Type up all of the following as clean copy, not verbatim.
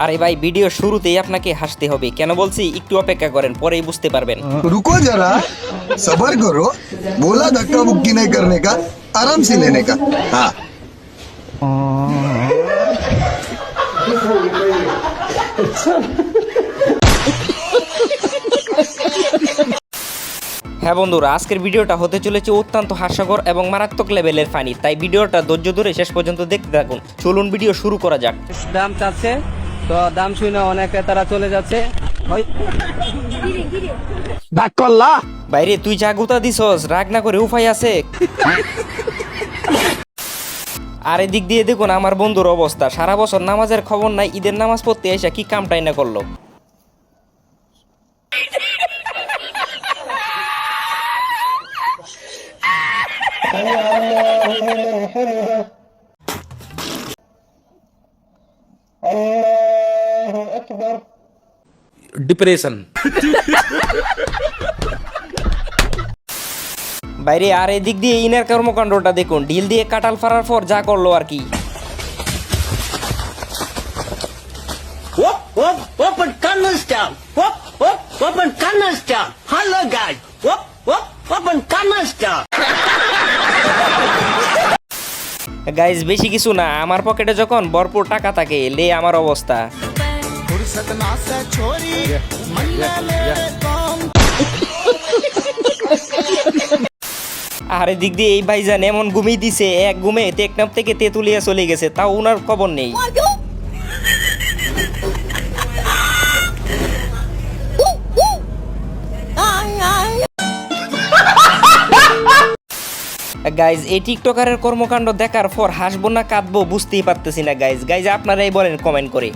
আরে ভাই ভিডিও শুরুতেই আপনাকে হাসতে হবে, কেন বলছি একটু অপেক্ষা করেন, পরেই বুঝতে পারবেন। रुको जरा सबर करो बोला धक्का मुक्की नहीं करने का आराम से लेने का हाँ হ্যাঁ বন্ধুরা, আজকের ভিডিওটা হতে চলেছে অত্যন্ত হাস্যকর এবং মারাত্মক লেভেলের ফানি, তাই ভিডিওটা ধৈর্য ধরে শেষ পর্যন্ত দেখতে থাকুন। চলুন ভিডিও শুরু করা যাক। দাম চাচ্ছে তো দাম শুনে অনেক তারা চলে যাচ্ছে। বাইরে তুই যা গুতা দিছস, রাগ না করে উপায় আছে? আর এদিক দিয়ে দেখুন আমার বন্ধুর অবস্থা, সারা বছর নামাজের খবর নাই, ঈদের নামাজ পড়তে এসে কি কামটাই না করলো। ডিপ্রেশন। বাইরে আর এদিক দিয়ে ইনার কর্মকাণ্ডটা দেখুন, ঢিল দিয়ে কাটাল ফাড়ার পর যা করলো আর কি। Open Kannada style. Open Kannada style. Hello guys. Open Kannada style. Guys বেশি কিছু না, আমার পকেটে যখন ভরপুর টাকা থাকে লে আমার অবস্থা। আর এদিক দিয়ে এই ভাইজান এমন ঘুমিয়ে দিছে, এক ঘুমে টেকনাফ থেকে তেতুলিয়া চলে গেছে, তাও উনার খবর নেই। গাইজ এই টিকটকারের কর্মকাণ্ড দেখার পর হাসবো না কাঁদবো বুঝতেই পারতেছি না। গাইজ আপনারাই বলেন কমেন্ট করে।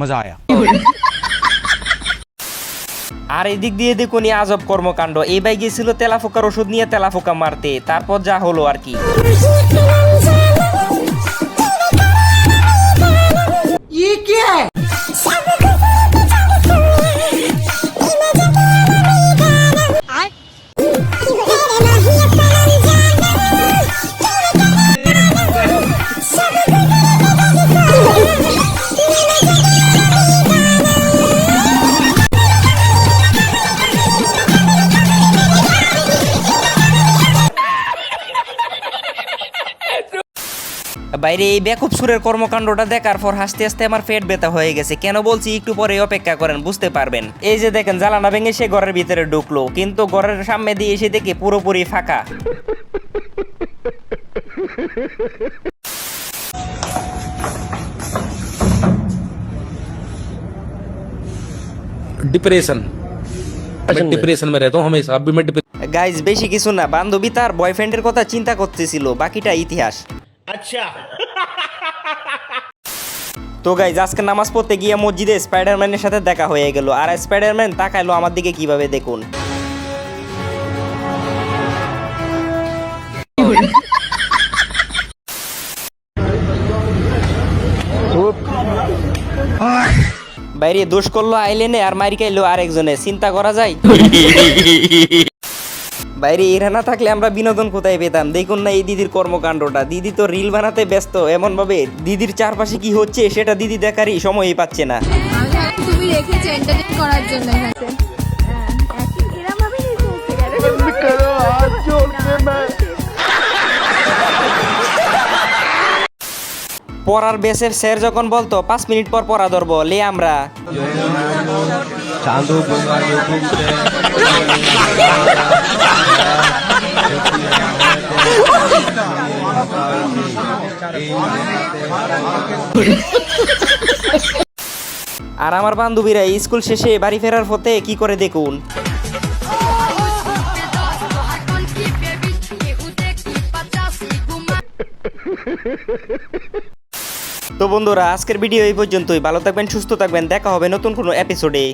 মজা আয়া। আর এই দিক দিয়ে দেখুন আজব কর্মকাণ্ড, এই ভাই গেছিল তেলাফোকার ওষুধ নিয়ে তেলাফোকা মারতে, তারপর যা হলো আর কি। বাইরে এই বেকুব সুরের কর্মকাণ্ডটা দেখার পর হাসতে হাসতে আমার পেট ব্যথা হয়ে গেছে, কেন বলছি একটু পরে অপেক্ষা করেন বুঝতে পারবেন। এই যে দেখেন জ্বালানা ভেঙে সে ঘরের ভিতরে ঢুকলো, কিন্তু ঘরের সামনে দিয়ে এসে দেখে পুরোপুরি ফাঁকা। डिप्रेशन। मैं डिप्रेशन में रहता हूँ हमेशा, अब भी मैं গাইজ বেশি কিছু না, বান্ধবী তার বয়ফ্রেন্ডের কথা চিন্তা করতেছিল, বাকিটা ইতিহাস। अच्छा. তো গাইজ আজকে নামাজ পড়তে গিয়ে মসজিদে স্পাইডারম্যানের সাথে দেখা হয়ে গেল, আর স্পাইডারম্যান তাকাইলো আমার দিকে কিভাবে দেখুন। বাইরে দোষ করলো আইলেনে আর মারি খাইলো আরেকজনে, চিন্তা করা যায়। বাইরে এরা না থাকলে আমরা বিনোদন কোথায় পেতাম? দেখুন না এই দিদির কর্মকাণ্ডটা, দিদি তো রিল বানাতে ব্যস্ত, এমন ভাবে দিদির চারপাশে কি হচ্ছে সেটা দিদি দেখারই সময়ই পাচ্ছে না। তুমি রেখেছো এন্টারটেইন করার জন্য এখানে। এরকম ভাবে পড়ার বেসের স্যার যখন বলতো 5 মিনিট পর পড়া ধরবো, লে আমরা আর আমার বান্ধবীরা স্কুল শেষে বাড়ি ফেরার পথে কি করে দেখুন। তো বন্ধুরা আজকের ভিডিও এই পর্যন্তই, ভালো থাকবেন সুস্থ থাকবেন, দেখা হবে নতুন কোনো এপিসোডে।